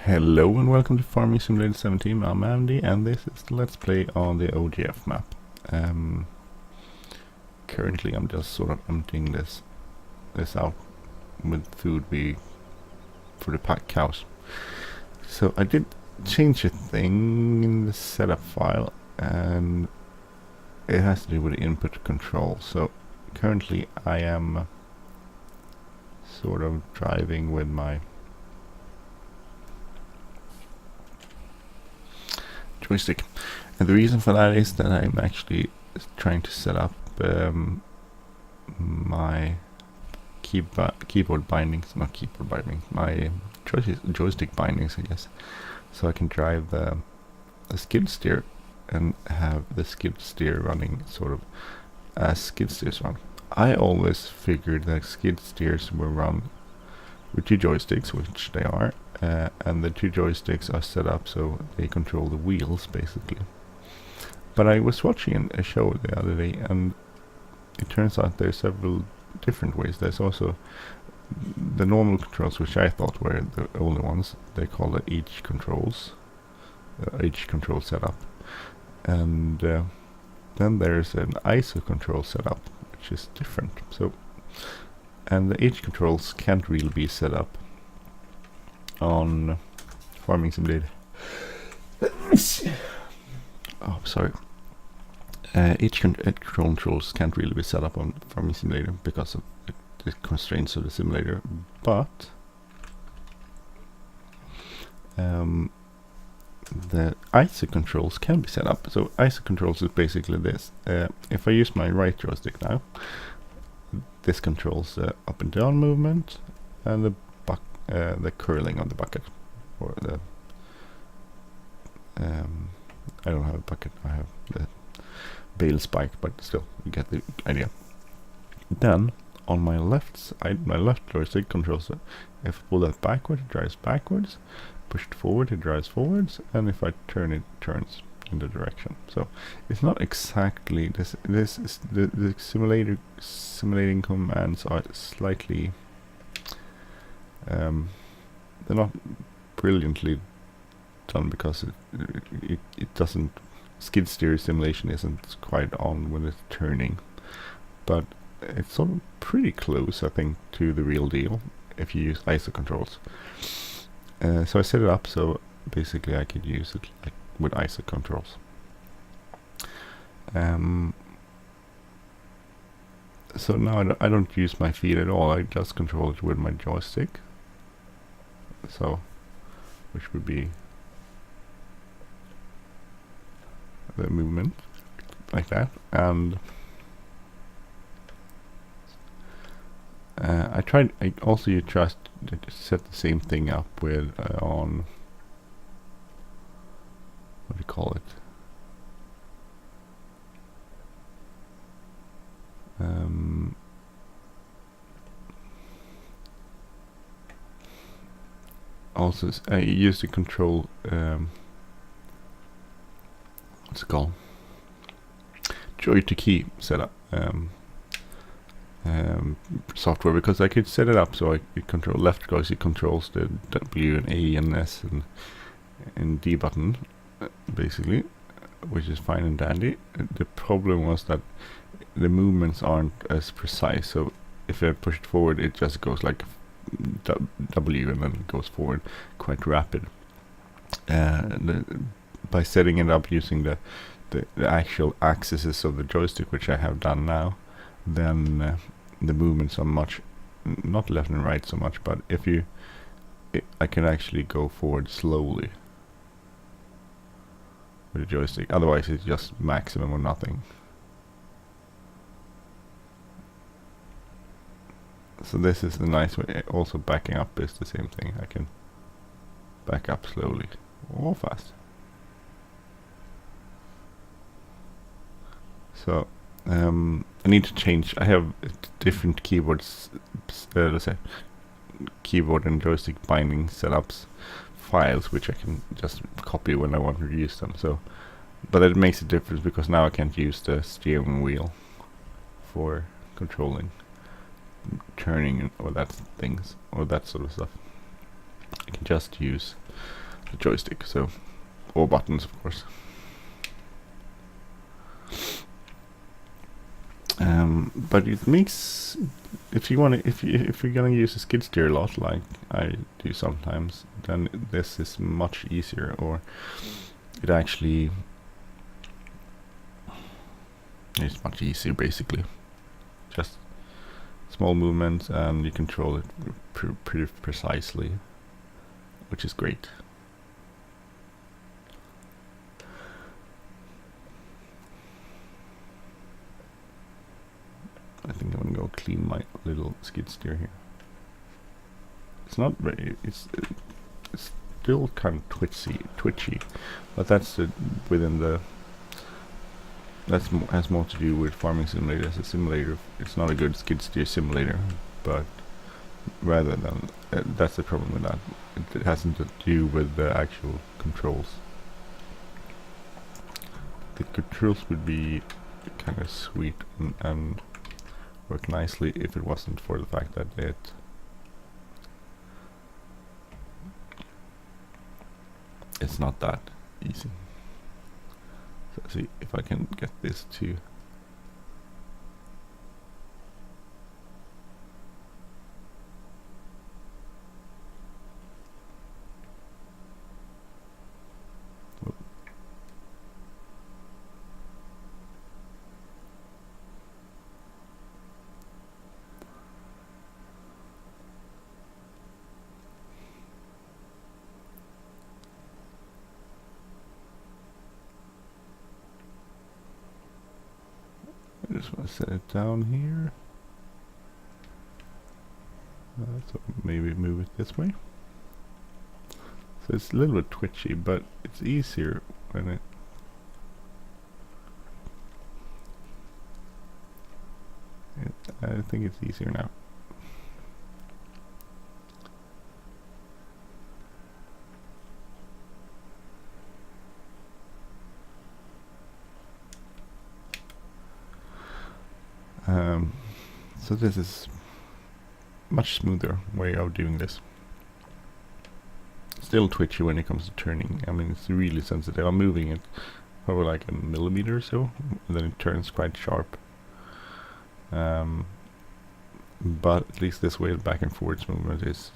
Hello and welcome to Farming Simulator 17. I'm Andy and this is the Let's Play on the OGF map. Currently I'm just sort of emptying this out with food for the pack cows. So I did change a thing in the setup file and it has to do with the input control. So currently I am sort of driving with my joystick, and the reason for that is that I'm actually trying to set up my keyboard bindings, not keyboard bindings, my joystick bindings, I guess, so I can drive the skid steer and have the skid steer running sort of as skid steers run. I always figured that skid steers were run with two joysticks, which they are, and the two joysticks are set up so they control the wheels basically. But I was watching a show the other day and it turns out there's several different ways. There's also the normal controls, which I thought were the only ones. They call it H controls, H control setup, and then there's an ISO control setup, which is different. So, and the H controls can't really be set up on Farming Simulator. Oh, sorry. H controls can't really be set up on Farming Simulator because of the constraints of the simulator, but the ISO controls can be set up. So ISO controls is basically this. If I use my right joystick now, this controls the up and down movement and the curling of the bucket, or the I don't have a bucket, I have the Bales bike, but still you get the idea. Then on my left side, my left joystick controls it. If I pull that backward, it drives backwards, push it forward, it drives forwards, and if I turn it, turns in the direction. So it's not exactly this. This is the simulating commands are slightly they're not brilliantly done because it doesn't, skid steer simulation isn't quite on when it's turning, but it's sort of pretty close, I think, to the real deal if you use ISO controls. So I set it up so basically I could use it like with ISO controls. So now I don't use my feet at all, I just control it with my joystick. So, which would be the movement, like that, and I also just set the same thing up with on, what do you call it? Also, I use the control, what's it called? Joy to key setup software, because I could set it up so I could control left joystick controls the W and A and S and D button, basically, which is fine and dandy. The problem was that the movements aren't as precise, so if I push it forward it just goes like W and then goes forward quite rapid. By setting it up using the actual axes of the joystick, which I have done now, then the movements are much, not left and right so much, but if you I can actually go forward slowly with the joystick, otherwise it's just maximum or nothing. So this is the nice way. Also backing up is the same thing. I can back up slowly or fast. So I need to change. I have different keyboards, let's say keyboard and joystick binding setups files, which I can just copy when I want to use them. So, but it makes a difference because now I can't use the steering wheel for controlling turning or that things or that sort of stuff. I can just use the joystick, so or buttons, of course. But it makes, if you're gonna use a skid steer a lot, like I do sometimes, then this is much easier, or it actually is much easier, basically. Just small movements, and you control it pretty precisely, which is great. I think I'm gonna go clean my little skid steer here. It's not very, it's still kind of twitchy, but that's within the, has more to do with Farming Simulator as a simulator. It's not a good skid steer simulator, but rather than that's the problem with that. It hasn't to do with the actual controls. The controls would be kind of sweet and work nicely if it wasn't for the fact that it's not that easy. So let's see if I can get this to I just want to set it down here. So maybe move it this way. So it's a little bit twitchy, but it's easier when it. I think it's easier now. So this is much smoother way of doing this. Still twitchy when it comes to turning. I mean, it's really sensitive. I'm moving it probably like a millimeter or so, and then it turns quite sharp. But at least this way, the back and forwards movement is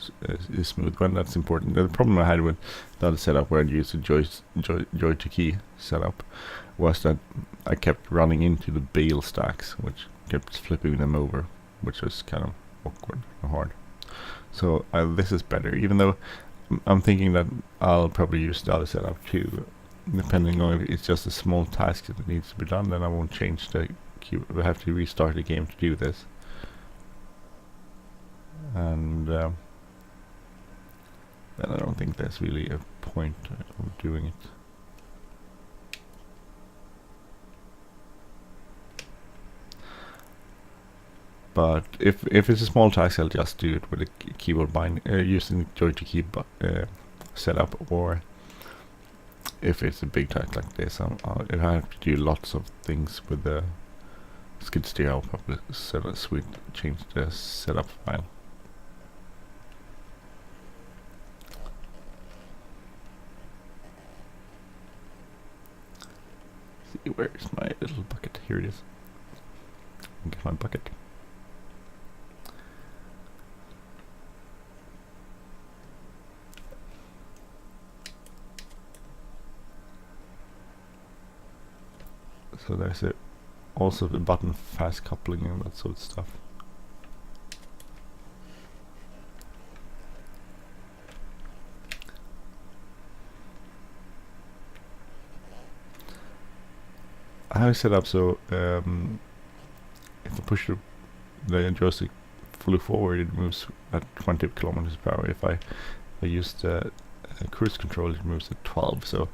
smooth. When that's important. The problem I had with the other setup, where I used a joy to key setup, was that I kept running into the bale stacks, which kept flipping them over, which was kind of awkward and hard. So this is better, even though I'm thinking that I'll probably use the other setup too, depending on if it's just a small task that needs to be done. Then I won't change the queue. I have to restart the game to do this, and then I don't think there's really a point of doing it. But if it's a small task, I'll just do it with a keyboard bind using joy to key setup, or if it's a big task like this, if I have to do lots of things with the skid steer, I'll probably change the setup file. See, where's my little bucket? Here it is. Get my bucket. So there's also the button fast coupling and that sort of stuff. I have it set up so if I push the joystick fully forward, it moves at 20 kilometers per hour. If I use the cruise control, it moves at 12. So,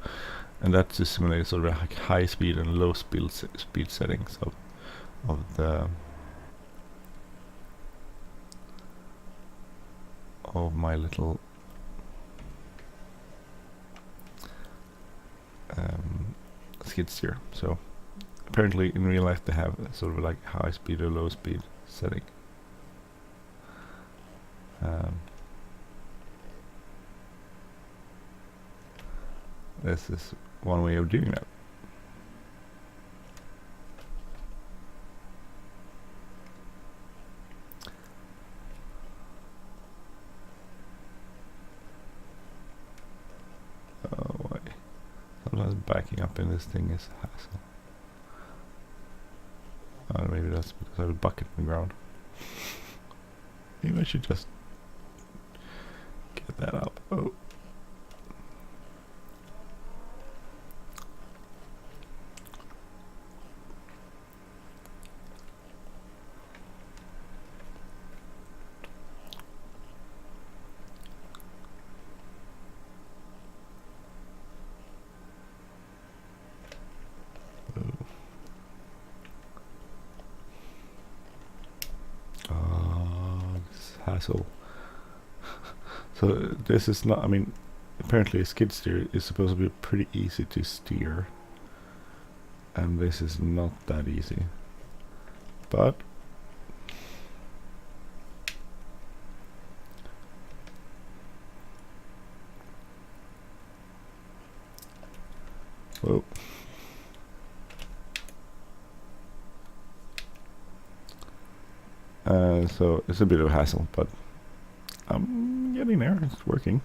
and that to simulate sort of like high speed and low speed settings of my little skid steer. So apparently in real life they have sort of like high speed or low speed setting. this is one way of doing that. Oh, why? Sometimes backing up in this thing is a hassle. Oh, maybe that's because I have a bucket in the ground. Maybe I should just get that up. Oh. Hassle. So this is not, I mean, apparently a skid steer is supposed to be pretty easy to steer, and this is not that easy. But whoa. So it's a bit of a hassle, but I'm getting there. It's working.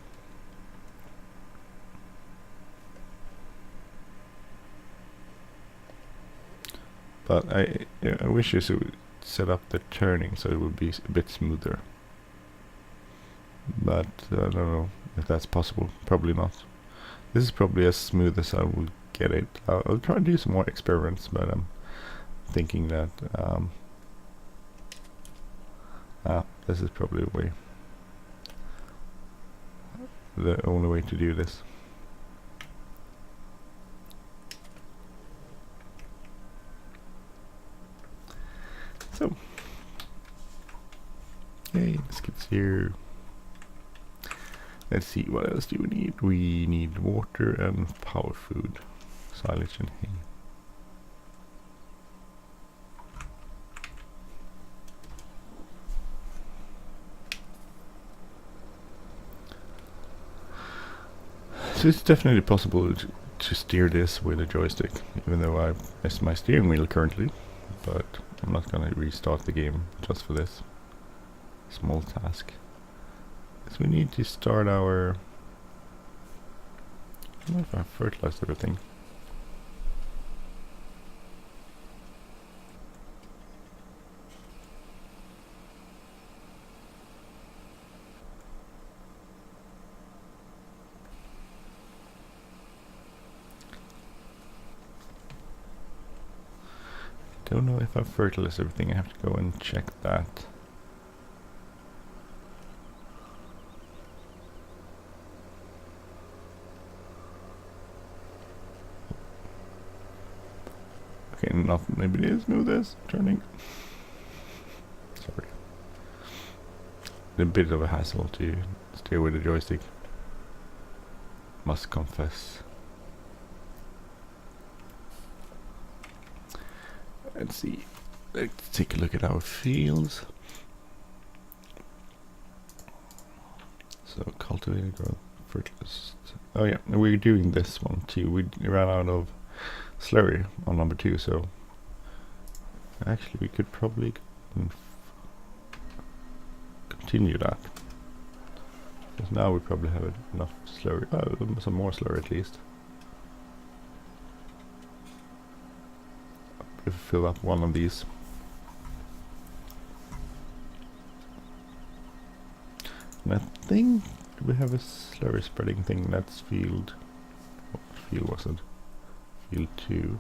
But I wish you would set up the turning so it would be a bit smoother. But I don't know if that's possible. Probably not. This is probably as smooth as I will get it. I'll try and do some more experiments, but I'm thinking that this is probably the only way to do this. So, hey, skits here. Let's see, what else do we need? We need water and power food, silage and hay. So it's definitely possible to steer this with a joystick, even though I missed my steering wheel currently, but I'm not gonna restart the game just for this small task. So we need to start our... I don't know if I fertilized everything. Don't know if I've fertilized everything. I have to go and check that. Okay, not maybe it is smooth as turning. Sorry. A bit of a hassle to steer with a joystick. Must confess. Let's see. Let's take a look at our fields. So cultivated growth, fertilized. Oh yeah, we're doing this one too. We ran out of slurry on number 2, so actually we could probably continue that. Because now we probably have enough slurry, some more slurry at least. If we fill up one of these. And I think we have a slurry spreading thing. That's field. What field was it? Field 2.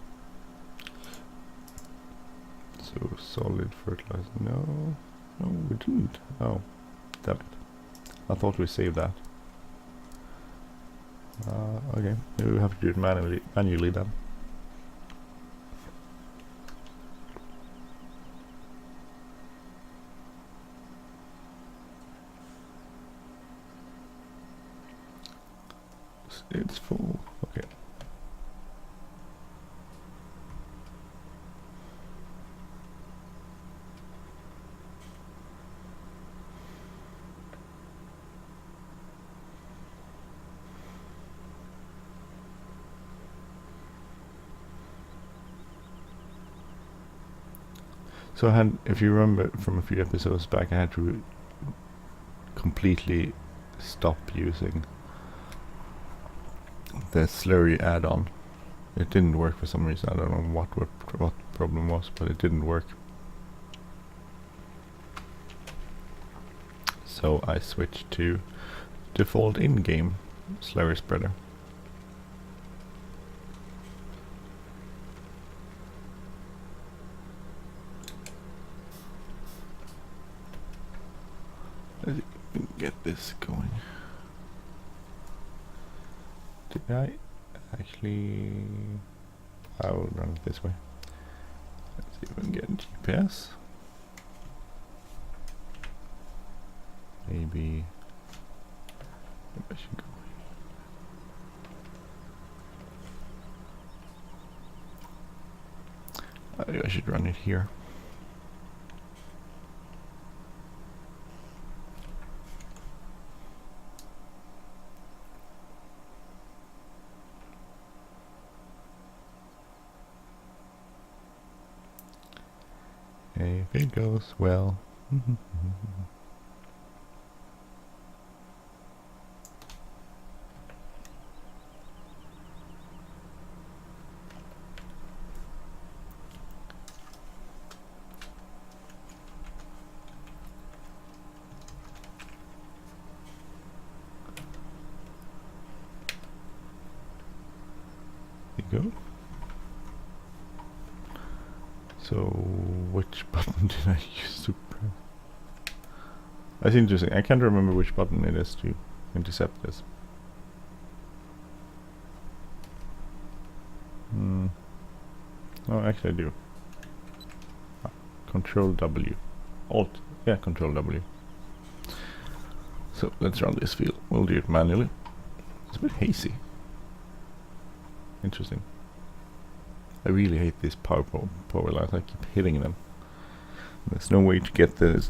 So solid fertilizer. No, we didn't. Oh, damn it! I thought we saved that. Okay, maybe we have to do it manually then. It's full. Okay. So I had, if you remember from a few episodes back, I had to completely stop using the slurry add-on. It didn't work for some reason. I don't know what the problem was, but it didn't work. So I switched to default in-game slurry spreader. Let's get this going. Did I actually? I will run it this way. Let's see if we can get GPS. Maybe I should go. I should run it here. If it goes well. Go. So, which button did I use to press? That's interesting. I can't remember which button it is to intercept this. Oh, actually I do. Control W. Alt. Yeah, Control W. So, let's run this field. We'll do it manually. It's a bit hazy. Interesting. I really hate these power lines. I keep hitting them. There's no way to get the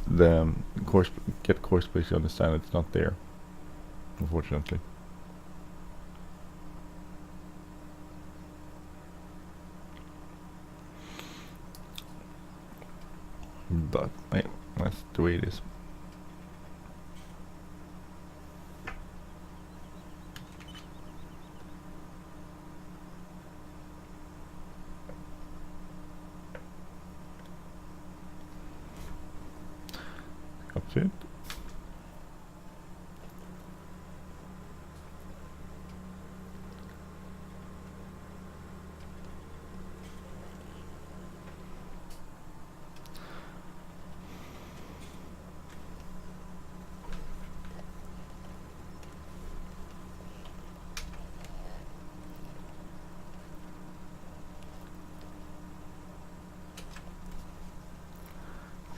Courseplay to understand it's not there, unfortunately. But yeah, that's the way it is. It.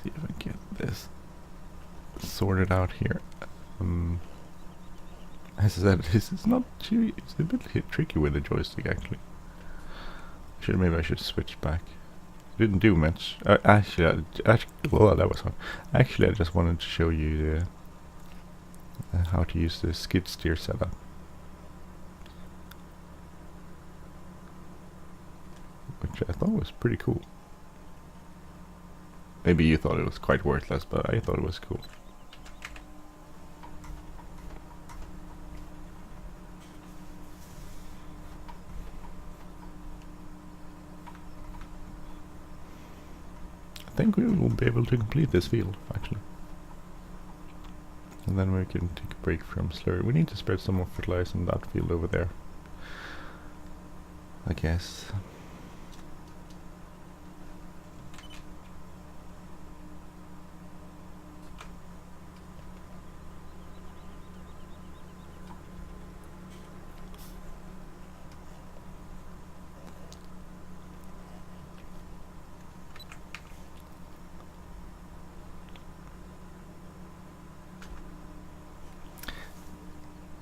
See if I get this sorted out here. As I said, this is not too. It's a bit tricky with the joystick actually. Maybe I should switch back. Didn't do much. Actually, well, that was hard. Actually, I just wanted to show you how to use the skid steer setup. Which I thought was pretty cool. Maybe you thought it was quite worthless, but I thought it was cool. I think we will be able to complete this field, actually. And then we can take a break from slurry. We need to spread some more fertilizer in that field over there, I guess.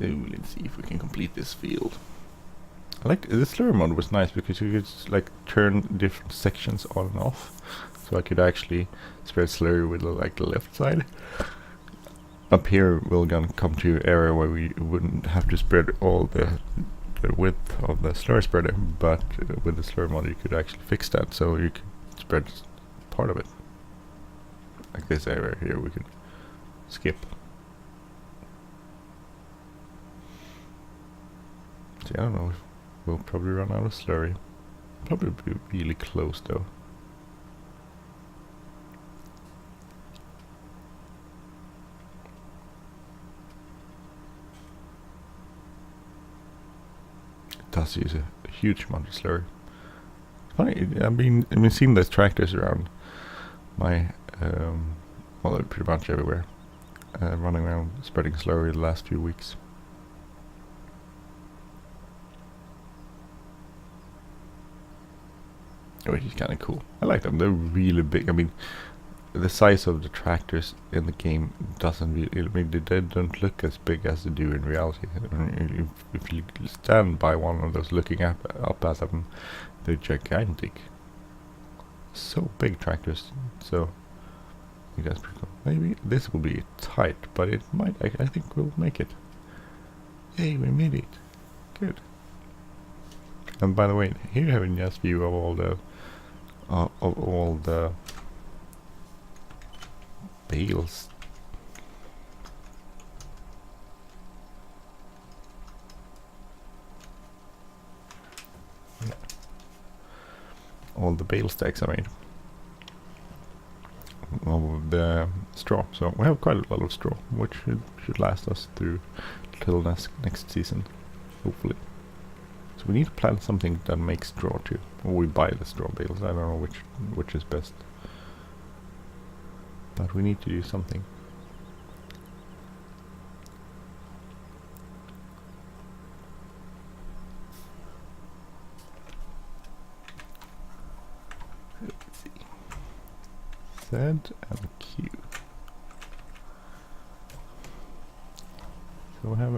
Let's see if we can complete this field. I like the slurry mode was nice because you could like turn different sections on and off. So I could actually spread slurry with like the left side. Up here we're gonna come to an area where we wouldn't have to spread all the width of the slurry spreader, but with the slurry mode you could actually fix that, so you could spread part of it. Like this area here we could skip. See, I don't know, we'll probably run out of slurry. Probably be really close though. It does use a huge amount of slurry. Funny, I've been seeing those tractors around my, well, pretty much everywhere, running around spreading slurry the last few weeks. Which is kind of cool. I like them. They're really big. I mean, the size of the tractors in the game doesn't really, I mean, they don't look as big as they do in reality. I mean, if you stand by one of those looking up at them, they're gigantic. So big tractors. So I think that's pretty cool. Maybe this will be tight, but it might. I think we'll make it. Hey, we made it. Good. And by the way, here you have a nice view of all the bales. Yeah. All the bale stacks I made of the straw. So we have quite a lot of straw, which should last us through till next season, hopefully. So we need to plant something that makes straw too, or we buy the straw bales. I don't know which is best, but we need to do something. Let's see. Z and Q. So we have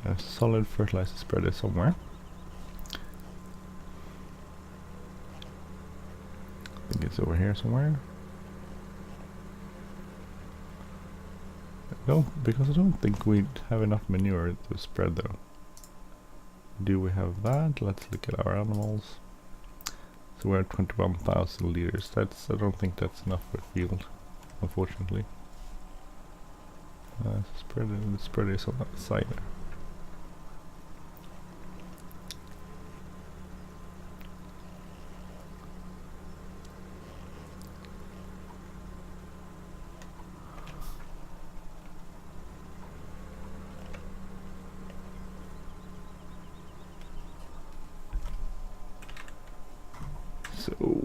a solid fertilizer spreader somewhere. I think it's over here somewhere. Because I don't think we'd have enough manure to spread though. Do we have that? Let's look at our animals. So we're at 21,000 liters. I don't think that's enough for a field, unfortunately. The spreader is on that side there. So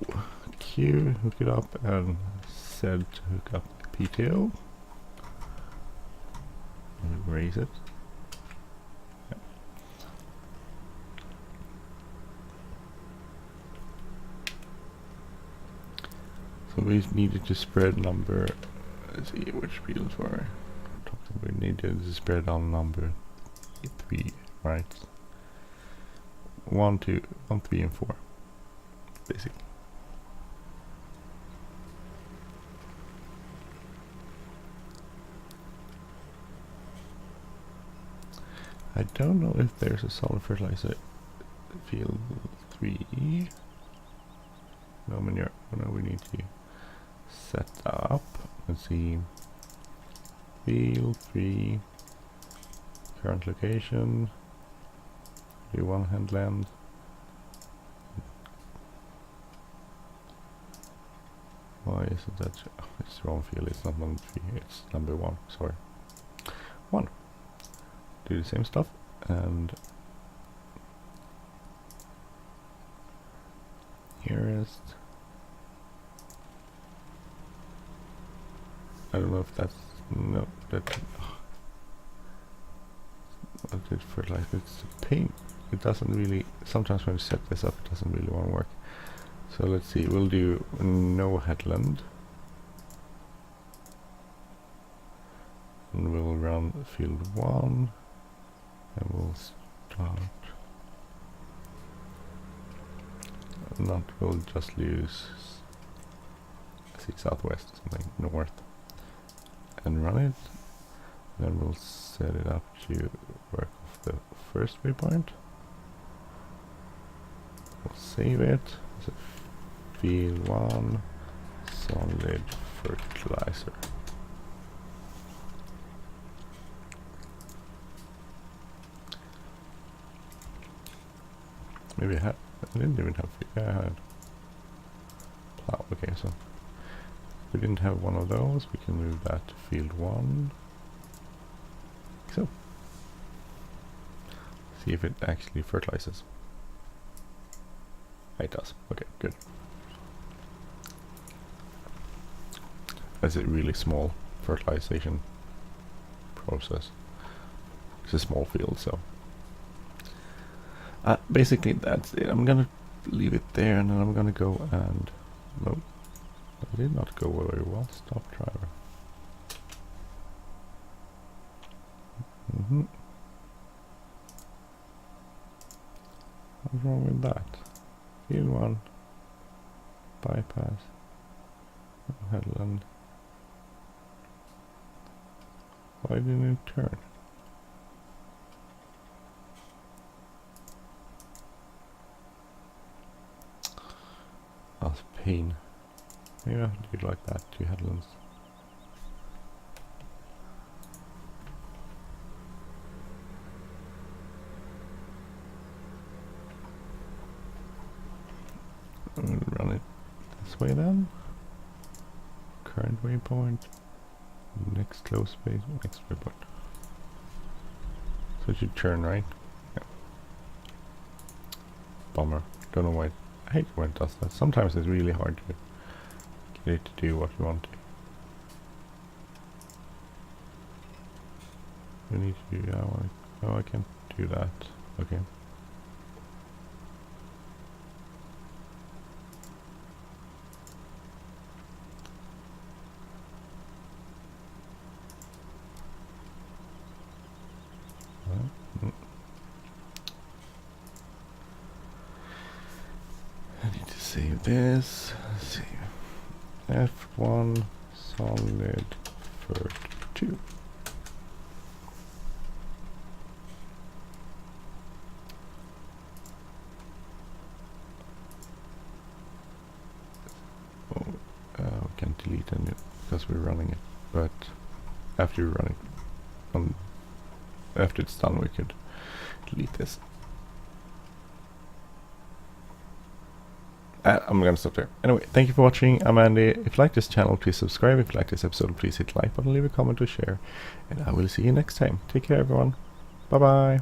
Q, hook it up, and Z to hook up PTO. And raise it. Yeah. So we needed to spread number. Let's see which fields were. We needed to spread on number 3, right? 1, 2, 1, 3, and 4. Basically. I don't know if there's a solid fertilizer field 3. No manure. No, we need to set that up. Let's see. Field 3. Current location. Do 1 headland. Why is it that? Oh, it's wrong field, it's not number 3, it's number 1, sorry. 1. Do the same stuff, and nearest. I don't know if that's, no, that, I did fertilize, it's a pain. It doesn't really, sometimes when you set this up, it doesn't really want to work. So let's see, we'll do no headland. And we'll run field 1. And we'll start. We'll just use, see, southwest, something north. And run it. Then we'll set it up to work off the first waypoint. We'll save it. It's a field 1 solid fertilizer. Maybe I didn't even have, yeah, I had plow. Okay, so if we didn't have one of those, we can move that to field 1. So, see if it actually fertilizes. It does. Okay, good. That's a really small fertilization process. It's a small field, so basically that's it. I'm gonna leave it there, and then I'm gonna go and nope, I did not go very well. Stop driver. What's wrong with that? Field 1 bypass headland. Why didn't it turn? That's pain. Maybe I have to do it like that, 2 headlands. We'll run it this way then. Current waypoint. Next close space. Next waypoint. So it should turn right. Yeah. Bummer. Don't know why. I hate when it does that. Sometimes it's really hard to get it to do what you want to. We need to do. Oh, I can't do that. Okay. Save this. Let's see. F1 solid fert 2. Oh, we can't delete any because we're running it. But after you're running, after it's done, we could delete this. I'm gonna stop there. Anyway, thank you for watching. I'm Andy. If you like this channel, please subscribe. If you like this episode, please hit like button, leave a comment or share. And I will see you next time. Take care, everyone. Bye bye.